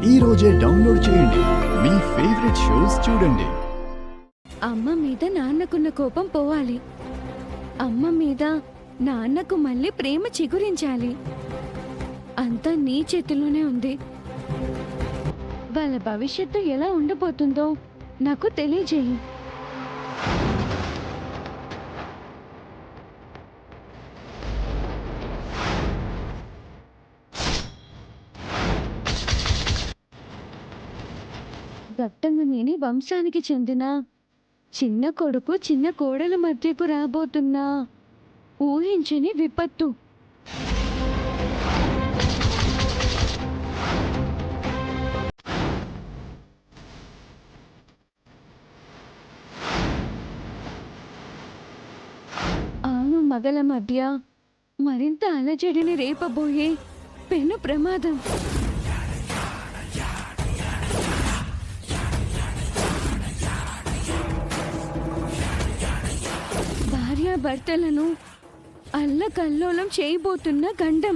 ఈ రోజే డౌన్లోడ్ చేయండి. మీ ఫేవరెట్ షోస్ చూడండి. అమ్మ మీద నాన్నకున్న కోపం పోవాలి. అమ్మ మీద నాన్నకు మళ్ళీ ప్రేమ చిగురించాలి. అంతా నీ చేతిలోనే ఉంది. వాళ్ళ భవిష్యత్తు ఎలా ఉండబోతుందో నాకు తెలియజేయి. దట్టంగనేని వంశానికి చెందిన చిన్న కొడుకు చిన్న కోడల మధ్యకు రాబోతున్నా ఊహించని విపత్తు. ఆను మగల మధ్య మరింత అలజడిని రేపబోయే పెను ప్రమాదం. భార్యాభర్తలను అల్లకల్లోలం చేయబోతున్న గండం.